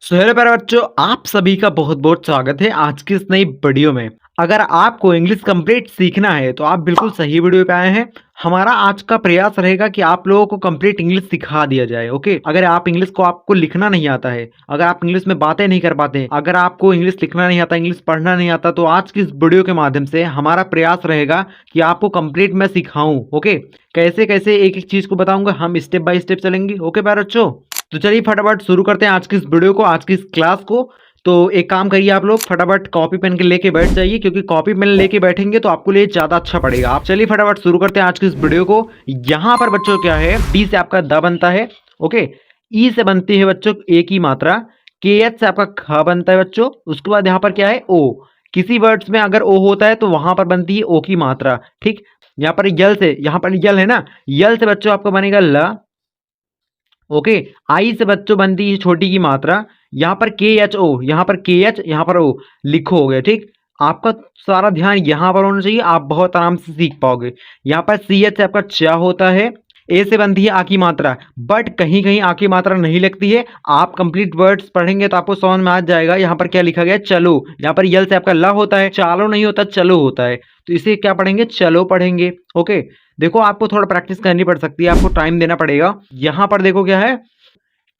Hello प्यारे बच्चों, आप सभी का बहुत बहुत स्वागत है आज की इस नई वीडियो में। अगर आपको इंग्लिश कंप्लीट सीखना है तो आप बिल्कुल सही वीडियो पे आए हैं। हमारा आज का प्रयास रहेगा कि आप लोगों को कंप्लीट इंग्लिश सिखा दिया जाए। ओके, अगर आप इंग्लिश को आपको लिखना नहीं आता है, अगर आप इंग्लिश में बातें नहीं कर पाते, अगर आपको इंग्लिश लिखना नहीं आता, इंग्लिश पढ़ना नहीं आता, तो आज की इस वीडियो के माध्यम से हमारा प्रयास रहेगा कि आपको कंप्लीट मैं सिखाऊं। ओके, कैसे कैसे एक एक चीज को बताऊंगा, हम स्टेप बाय स्टेप चलेंगे। ओके प्यारे बच्चों, तो चलिए फटाफट शुरू करते हैं आज की इस वीडियो को, आज की इस क्लास को। तो एक काम करिए, आप लोग फटाफट कॉपी पेन के लेके बैठ जाइए, क्योंकि कॉपी पेन लेके बैठेंगे तो आपको लिए ज्यादा अच्छा पड़ेगा। आप चलिए फटाफट शुरू करते हैं आज की इस वीडियो को। यहाँ पर बच्चों क्या है, डी से आपका द बनता है। ओके, ई से बनती है बच्चों ए की मात्रा, के एच से आपका ख बनता है बच्चों। उसके बाद यहाँ पर क्या है, ओ। किसी वर्ड्स में अगर ओ होता है तो वहां पर बनती है ओ की मात्रा। ठीक, यहाँ पर यल से, यहाँ पर यल है ना, यल से बच्चों आपका बनेगा ल। ओके, आई से बच्चों बनती है छोटी की मात्रा। यहाँ पर के एच ओ, यहाँ पर के एच, यहाँ पर ओ लिखो हो गया। ठीक, आपका सारा ध्यान यहाँ पर होना चाहिए, आप बहुत आराम से सीख पाओगे। यहाँ पर सी एच से आपका चा होता है, ए से बनती है आ की मात्रा, बट कहीं कहीं आ की मात्रा नहीं लगती है। आप कंप्लीट वर्ड्स पढ़ेंगे तो आपको समझ में आ जाएगा। यहाँ पर क्या लिखा गया है, चलो। यहाँ पर यल से आपका ला होता है, चालो नहीं होता, चलो होता है, तो इसे क्या पढ़ेंगे, चलो पढ़ेंगे। ओके, देखो आपको थोड़ा प्रैक्टिस करनी पड़ सकती है, आपको टाइम देना पड़ेगा। यहाँ पर देखो क्या है,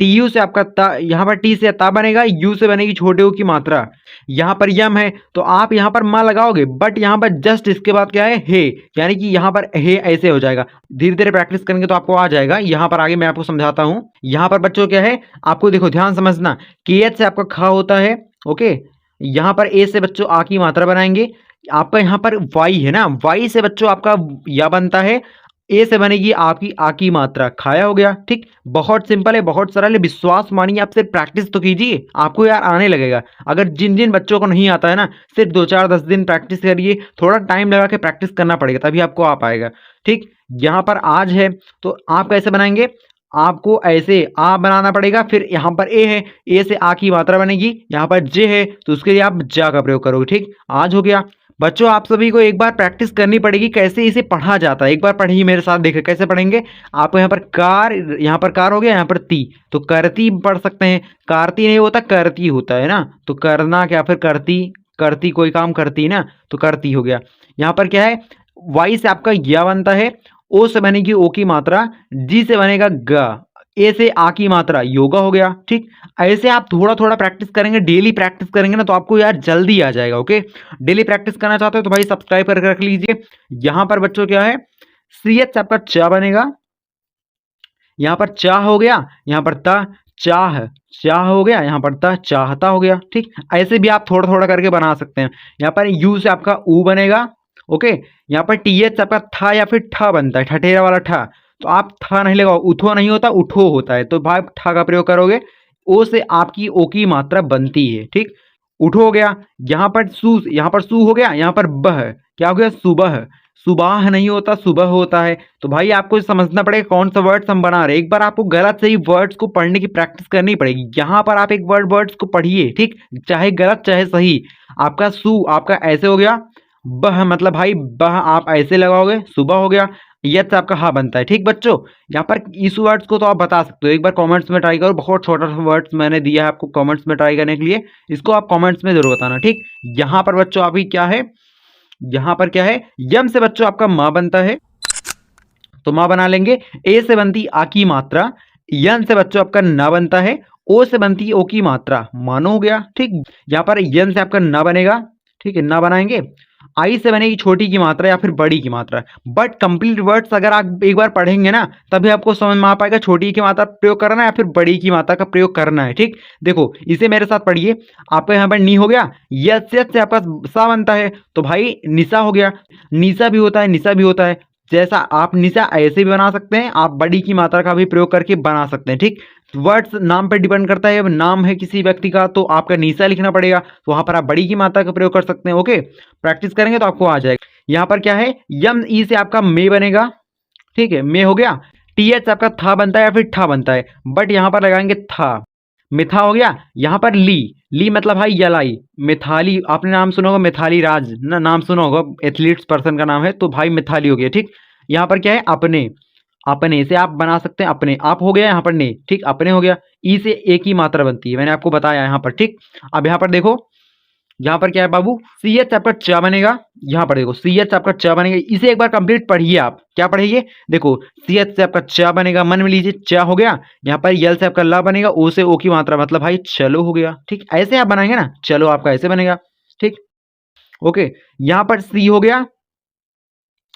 टी यू से आपका ता, यहाँ पर टी से ता बनेगा, यू से बनेगी छोटे यू की मात्रा। यहाँ पर यम है तो आप यहाँ पर माँ लगाओगे, बट यहाँ पर जस्ट इसके बाद क्या है, हे, यानी कि यहाँ पर हे ऐसे हो जाएगा। धीरे धीरे प्रैक्टिस करेंगे तो आपको आ जाएगा। यहाँ पर आगे मैं आपको समझाता हूँ। यहाँ पर बच्चों क्या है, आपको देखो ध्यान समझना, के एच से आपका खा होता है। ओके, यहाँ पर ए से बच्चों आ की मात्रा बनाएंगे। आपका यहाँ पर वाई है ना, वाई से बच्चों आपका या बनता है, ए से बनेगी आपकी आ की मात्रा, खाया हो गया। ठीक, बहुत सिंपल है, बहुत सरल है, विश्वास मानिए, आप सिर्फ प्रैक्टिस तो कीजिए, आपको यार आने लगेगा। अगर जिन जिन बच्चों को नहीं आता है ना, सिर्फ 2 4 10 दिन प्रैक्टिस करिए, थोड़ा टाइम लगा के प्रैक्टिस करना पड़ेगा, तभी आपको आ पाएगा। ठीक, यहाँ पर आज है तो आप कैसे बनाएंगे, आपको ऐसे आ बनाना पड़ेगा, फिर यहाँ पर ए है, ए से आ की मात्रा बनेगी। यहाँ पर जे है तो उसके लिए आप जा का प्रयोग करोगे। ठीक, आज हो गया। बच्चों आप सभी को एक बार प्रैक्टिस करनी पड़ेगी कैसे इसे पढ़ा जाता है, एक बार पढ़िए मेरे साथ, देखिए कैसे पढ़ेंगे। आपको यहाँ पर कार, यहाँ पर कार हो गया, यहाँ पर ती, तो करती पढ़ सकते हैं। कारती नहीं होता, करती होता है ना, तो करना क्या, फिर करती, करती कोई काम करती ना, तो करती हो गया। यहाँ पर क्या है, वाई से आपका या बनता है, ओ से बनेगी ओ की मात्रा, जी से बनेगा ग, ए से आ की मात्रा, योगा हो गया। ठीक, ऐसे आप थोड़ा थोड़ा प्रैक्टिस करेंगे, डेली प्रैक्टिस करेंगे ना, तो आपको यार जल्दी आ जाएगा। ओके, डेली प्रैक्टिस करना चाहते हो तो भाई सब्सक्राइब करके रख लीजिए। यहाँ पर बच्चों क्या है, सी एच आपका चा बनेगा, यहाँ पर चाह हो गया, यहाँ पर ता, चाह, चाह हो गया, यहाँ पर ता, चाहता हो गया। ठीक, ऐसे भी आप थोड़ा थोड़ा करके बना सकते हैं। यहाँ पर यू से आपका ऊ बनेगा। ओके, यहाँ पर टी एच आपका था या फिर ठ बनता है, ठठेरा वाला ठ, तो आप था नहीं लगाओ, उठो नहीं होता, उठो होता है, तो भाई ठा का प्रयोग करोगे। ओ से आपकी ओ की मात्रा बनती है। ठीक, उठो हो गया। यहाँ पर सू, यहाँ पर सू हो गया, यहाँ पर बह, क्या हो गया, सुबह, सुबह नहीं होता, सुबह होता है। तो भाई आपको समझना पड़ेगा कौन सा वर्ड्स हम बना रहे हैं। एक बार आपको गलत सही वर्ड्स को पढ़ने की प्रैक्टिस करनी पड़ेगी। यहाँ पर आप एक वर्ड्स को पढ़िए, ठीक, चाहे गलत चाहे सही। आपका सू आपका ऐसे हो गया, बह मतलब भाई बह आप ऐसे लगाओगे, सुबह हो गया। यह आपका हा बनता है। ठीक बच्चों, यहाँ पर इस वर्ड्स को तो आप बता सकते हो, एक बार कमेंट्स में ट्राई करो, बहुत छोटा सा वर्ड्स मैंने दिया है आपको कमेंट्स में ट्राई करने के लिए, इसको आप कमेंट्स में जरूर बताना। ठीक, यहाँ पर बच्चों अभी क्या है, यहाँ पर क्या है, यम से बच्चों आपका माँ बनता है, तो माँ बना लेंगे। ए से बनती आ की मात्रा, यन से बच्चों आपका ना बनता है, ओ से बनती है ओ की मात्रा, मानो हो गया। ठीक, यहाँ पर यन से आपका ना बनेगा, ठीक है, ना बनाएंगे। आई से बनेगी छोटी की मात्रा या फिर बड़ी की मात्रा, बट कंप्लीट वर्ड्स अगर आप एक बार पढ़ेंगे ना, तभी आपको समझ में आ पाएगा छोटी की मात्रा प्रयोग करना है या फिर बड़ी की मात्रा का प्रयोग करना है। ठीक, देखो इसे मेरे साथ पढ़िए। आपका यहाँ पर नी हो गया, यस यस से आपका सा बनता है, तो भाई निशा हो गया। निशा भी होता है, निशा भी होता है, जैसा आप निशा ऐसे भी बना सकते हैं, आप बड़ी की मात्रा का भी प्रयोग करके बना सकते हैं। ठीक, वर्ड्स नाम पर डिपेंड करता है, अब नाम है किसी व्यक्ति का तो आपका निशा लिखना पड़ेगा, तो वहां पर आप बड़ी की मात्रा का प्रयोग कर सकते हैं। ओके, प्रैक्टिस करेंगे तो आपको आ जाएगा। यहाँ पर क्या है, यम ई से आपका मे बनेगा, ठीक है, मे हो गया। टी एच आपका था बनता है या फिर ठा बनता है, बट यहाँ पर लगाएंगे था, मिथा हो गया। यहाँ पर ली, ली मतलब भाई यलाई, मिथाली, आपने नाम सुना होगा मिथाली राज ना, नाम सुना होगा, एथलीट्स पर्सन का नाम है, तो भाई मिथाली हो गया। ठीक, यहाँ पर क्या है, अपने, अपने से आप बना सकते हैं, अपने आप हो गया यहाँ पर ने, ठीक, अपने हो गया। ई से एक ही मात्रा बनती है, मैंने आपको बताया यहाँ पर, ठीक। अब यहाँ पर देखो, यहाँ पर क्या है बाबू, सी एच आपका च बनेगा। यहाँ पर देखो सी एच आपका च बनेगा, इसे एक बार कंप्लीट पढ़िए आप, क्या पढ़िए, देखो सी एच से आपका च बनेगा, मन में लीजिए च हो गया। यहाँ पर यल से आपका ल बनेगा, ओ से ओ की मात्रा, मतलब भाई चलो हो गया, ठीक। ऐसे आप बनाएंगे ना, चलो आपका ऐसे बनेगा, ठीक। ओके, यहाँ पर सी हो गया,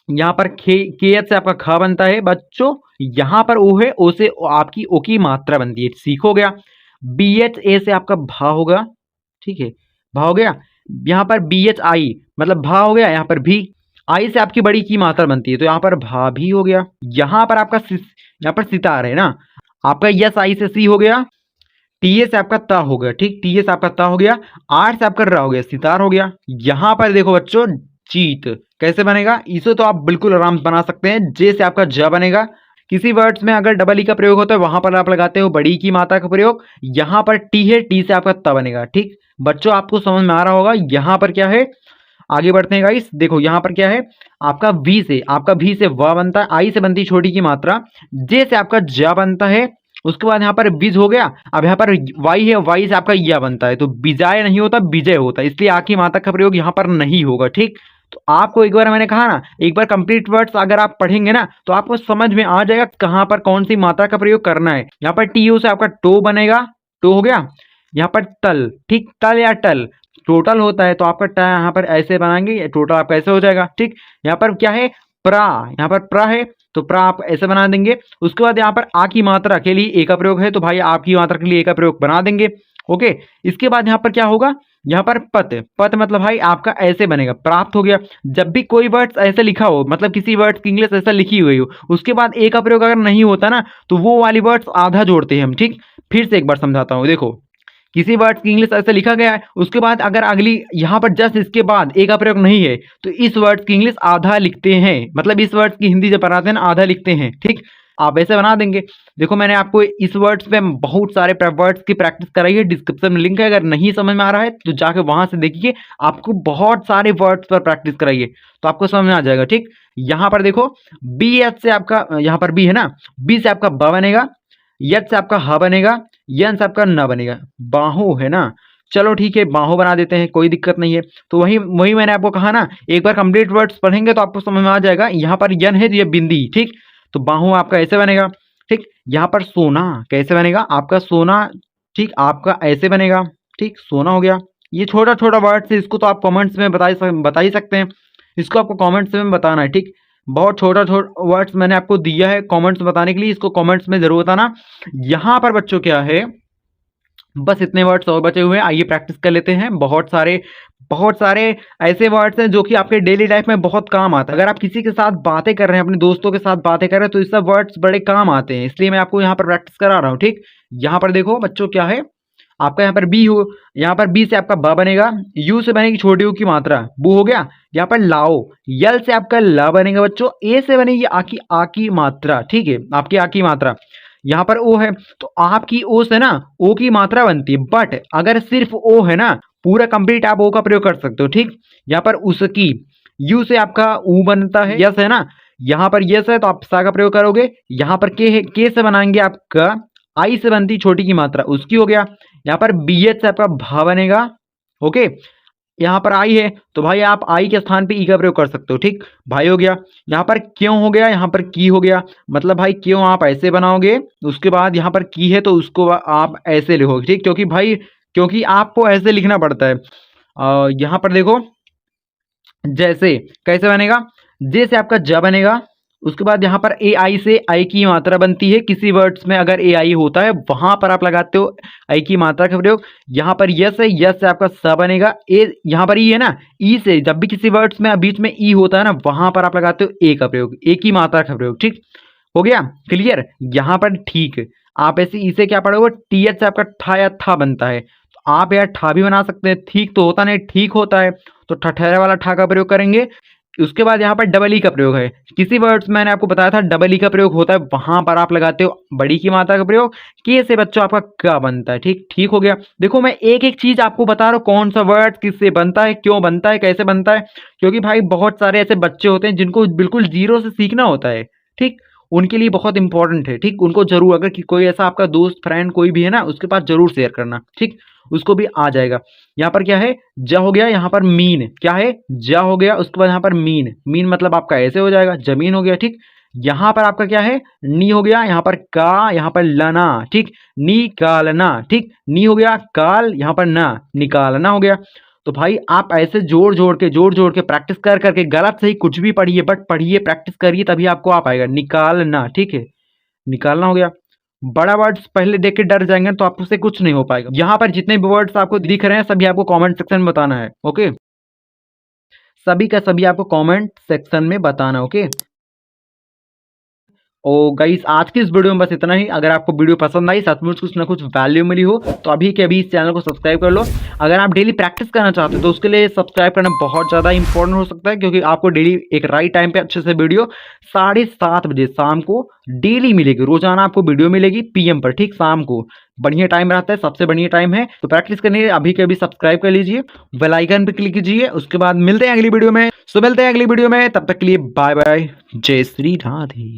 यहाँ पर के एच से आपका ख बनता है बच्चों, यहाँ पर ओ है, ओ से आपकी ओ की मात्रा बनती है, सीख हो गया। बी एच ए से आपका भा होगा, ठीक है, भा हो गया। यहाँ पर बी एच आई मतलब भा हो गया, यहाँ पर भी आई से आपकी बड़ी की मात्रा बनती है, तो यहाँ पर भा भी हो गया। यहाँ पर आपका यहाँ पर सितार है ना, आपका यस आई से सी हो गया, टी ए से आपका ता हो गया, ठीक, टी ए से आपका ता हो गया, आर से आपका रा हो गया, सितार हो गया। यहाँ पर देखो बच्चों जीत कैसे बनेगा, इसे तो आप बिल्कुल आराम से बना सकते हैं। जे से आपका ज बनेगा, किसी वर्ड्स में अगर डबल ई का प्रयोग होता है वहां पर आप लगाते हो बड़ी की मात्रा का प्रयोग। यहाँ पर टी है, टी से आपका त बनेगा, ठीक। बच्चों आपको समझ में आ रहा होगा। यहाँ पर क्या है, आगे बढ़ते हैं गाइस, देखो यहाँ पर क्या है, आपका वी से, आपका भी से व बनता है, आई से बनती है छोटी की मात्रा, जे से आपका ज बनता है, उसके बाद यहाँ पर बीज हो गया। अब यहाँ पर वाई है, वाई से आपका या बनता है, तो बिजाय नहीं होता विजय होता है, इसलिए आ की मात्रा का प्रयोग यहाँ पर नहीं होगा, ठीक। तो आपको एक बार मैंने कहा ना, एक बार कंप्लीट वर्ड्स अगर आप पढ़ेंगे ना तो आपको समझ में आ जाएगा कहाँ पर कौन सी मात्रा का प्रयोग करना है। यहाँ पर टी यू से आपका टो बनेगा, टो हो गया। यहाँ पर तल, ठीक, तल या टल टोटल होता है, तो आपका टा यहाँ पर ऐसे बनाएंगे, टोटल आपका ऐसे हो जाएगा, ठीक। यहाँ पर क्या है, प्रा, यहाँ पर प्रा है, तो प्रा आप ऐसे बना देंगे। उसके बाद यहाँ पर आ की मात्रा के लिए ए का प्रयोग है, तो भाई आपकी मात्रा के लिए ए का प्रयोग बना देंगे। ओके, इसके बाद यहाँ पर क्या होगा, यहाँ पर पत, पत मतलब भाई आपका ऐसे बनेगा, प्राप्त हो गया। जब भी कोई वर्ड्स ऐसे लिखा हो, मतलब किसी वर्ड्स की इंग्लिश ऐसा लिखी हुई हो, उसके बाद ए का प्रयोग अगर नहीं होता ना, तो वो वाली वर्ड्स आधा जोड़ते हैं हम, ठीक। फिर से एक बार समझाता हूँ, देखो किसी वर्ड की इंग्लिश ऐसे लिखा गया है, उसके बाद अगर अगली यहाँ पर जस्ट इसके बाद ए का प्रयोग नहीं है, तो इस वर्ड की इंग्लिश आधा लिखते हैं, मतलब इस वर्ड की हिंदी जब बनाते हैं ना आधा लिखते हैं, ठीक। आप ऐसे बना देंगे। देखो मैंने आपको इस वर्ड्स पे बहुत सारे वर्ड्स की प्रैक्टिस कराई है, डिस्क्रिप्शन में लिंक है, अगर नहीं समझ में आ रहा है तो जाके वहां से देखिए, आपको बहुत सारे वर्ड्स पर प्रैक्टिस कराइए तो आपको समझ में आ जाएगा, ठीक। यहाँ पर देखो बी एच से आपका, यहाँ पर बी है ना, बी से आपका ब बनेगा, यच से आपका ह बनेगा, यन से आपका न बनेगा, बाहु है ना, चलो ठीक है बाहु बना देते हैं, कोई दिक्कत नहीं है। तो वही वही मैंने आपको कहा ना, एक बार कंप्लीट वर्ड्स पढ़ेंगे तो आपको समझ में आ जाएगा। यहाँ पर यन है तो ये बिंदी, ठीक, तो बाहु आपका ऐसे बनेगा, ठीक। यहाँ पर सोना कैसे बनेगा, आपका सोना, ठीक, आपका ऐसे बनेगा, ठीक, सोना हो गया। ये छोटा छोटा वर्ड्स है, इसको तो आप कमेंट्स में बता ही सकते हैं, इसको आपको कमेंट्स में बताना है, ठीक। बहुत छोटा छोटा वर्ड्स मैंने आपको दिया है कमेंट्स में बताने के लिए, इसको कमेंट्स में जरूर बताना। यहाँ पर बच्चों क्या है, बस इतने वर्ड्स और बचे हुए हैं, आइए प्रैक्टिस कर लेते हैं। बहुत सारे ऐसे वर्ड्स हैं जो कि आपके डेली लाइफ में बहुत काम आता है। अगर आप किसी के साथ बातें कर रहे हैं, अपने दोस्तों के साथ बातें कर रहे हैं, तो ये सब वर्ड्स बड़े काम आते हैं, इसलिए मैं आपको यहाँ पर प्रैक्टिस करा रहा हूँ, ठीक। यहाँ पर देखो बच्चों क्या है, आपका यहाँ पर बी हो, यहाँ पर बी से आपका ब बनेगा, यू से बनेगी छोटी यू की मात्रा, बू हो गया। यहाँ पर लाओ, यल से आपका ला बनेगा बच्चों, ए से बनेगी आ की मात्रा, ठीक है, आपकी आ की मात्रा। यहाँ पर ओ है, तो आपकी ओ से ना ओ की मात्रा बनती है, बट अगर सिर्फ ओ है ना, पूरा कंप्लीट आप ओ का प्रयोग कर सकते हो, ठीक। यहाँ पर उसकी, यू से आपका ऊ बनता है, यस है ना, यहाँ पर यस है तो आप सा का प्रयोग करोगे। यहाँ पर के है, के से बनाएंगे आपका आई से बनती छोटी की मात्रा, उसकी हो गया। यहाँ पर बी एच से आपका भा बनेगा, ओके। यहाँ पर आई है तो भाई आप आई के स्थान पे ई का प्रयोग कर सकते हो, ठीक, भाई हो गया। यहाँ पर क्यों हो गया, यहाँ पर की हो गया, मतलब भाई क्यों आप ऐसे बनाओगे, उसके बाद यहाँ पर की है तो उसको आप ऐसे लिखोगे, ठीक, क्योंकि भाई क्योंकि आपको ऐसे लिखना पड़ता है। यहाँ पर देखो जैसे कैसे बनेगा, जे से आपका ज बनेगा, उसके बाद यहाँ पर ए आई से आई की मात्रा बनती है, किसी वर्ड्स में अगर ए आई होता है वहां पर आप लगाते हो आई की मात्रा का प्रयोग। यहाँ पर यस है, यस से आपका स बनेगा, ए यहाँ पर ई है ना, ई से जब भी किसी वर्ड्स में बीच में ई होता है ना वहां पर आप लगाते हो ए का प्रयोग, ए की मात्रा का प्रयोग, ठीक हो गया, क्लियर। यहाँ पर ठीक, आप ऐसे ई से क्या पढ़ोगे, टी एच से आपका ठा या था बनता है, तो आप यार ठा भी बना सकते हैं, ठीक तो होता नहीं, ठीक होता है, तो ठठहरे वाला ठा का प्रयोग करेंगे। उसके बाद यहाँ पर डबल ई का प्रयोग है, किसी वर्ड्स मैंने आपको बताया था डबल ई का प्रयोग होता है, वहां पर आप लगाते हो बड़ी की मात्रा का प्रयोग। के से बच्चों आपका क्या बनता है, ठीक, ठीक हो गया। देखो मैं एक एक चीज आपको बता रहा हूँ, कौन सा वर्ड किससे बनता है, क्यों बनता है, कैसे बनता है, क्योंकि भाई बहुत सारे ऐसे बच्चे होते हैं जिनको बिल्कुल जीरो से सीखना होता है, ठीक, उनके लिए बहुत इंपॉर्टेंट है, ठीक। उनको जरूर, अगर कोई ऐसा आपका दोस्त फ्रेंड कोई भी है ना, उसके पास जरूर शेयर करना, ठीक। उसको भी आ जाएगा। यहाँ पर क्या है, ज हो गया, यहाँ पर मीन क्या है, ज हो गया, उसके बाद यहाँ पर मीन, मीन मतलब आपका ऐसे हो जाएगा, जमीन हो गया, ठीक। यहाँ पर आपका क्या है, नी हो गया, यहाँ पर का, यहाँ पर लना, ठीक, निकालना, ठीक, नी हो गया, काल, यहाँ पर ना, निकालना हो गया। तो भाई आप ऐसे जोड़ जोड़ के प्रैक्टिस कर करके, गलत सही कुछ भी पढ़िए, बट पढ़िए, प्रैक्टिस करिए, तभी आपको आ पाएगा। निकालना, ठीक है, निकालना हो गया। बड़ा वर्ड्स पहले देख के डर जाएंगे तो आपसे कुछ नहीं हो पाएगा। यहाँ पर जितने भी वर्ड्स आपको दिख रहे हैं सभी आपको कमेंट सेक्शन में बताना है, ओके। सभी का सभी आपको कमेंट सेक्शन में बताना, ओके। ओ गाइस, आज की इस वीडियो में बस इतना ही। अगर आपको वीडियो पसंद आई, सचमुच कुछ ना कुछ वैल्यू मिली हो, तो अभी के अभी इस चैनल को सब्सक्राइब कर लो। अगर आप डेली प्रैक्टिस करना चाहते हो तो उसके लिए सब्सक्राइब करना बहुत ज़्यादा इंपॉर्टेंट हो सकता है, क्योंकि आपको डेली एक राइट टाइम पे अच्छे से वीडियो 7:30 बजे शाम को डेली मिलेगी। रोजाना आपको वीडियो मिलेगी PM पर, ठीक, शाम को बढ़िया टाइम रहता है, सबसे बढ़िया टाइम है। तो प्रैक्टिस करने के लिए अभी के अभी सब्सक्राइब कर लीजिए, बेल आइकन पर क्लिक कीजिए। उसके बाद मिलते हैं अगली वीडियो में। मिलते हैं अगली वीडियो में, तब तक के लिए बाय बाय, जय श्री राधे।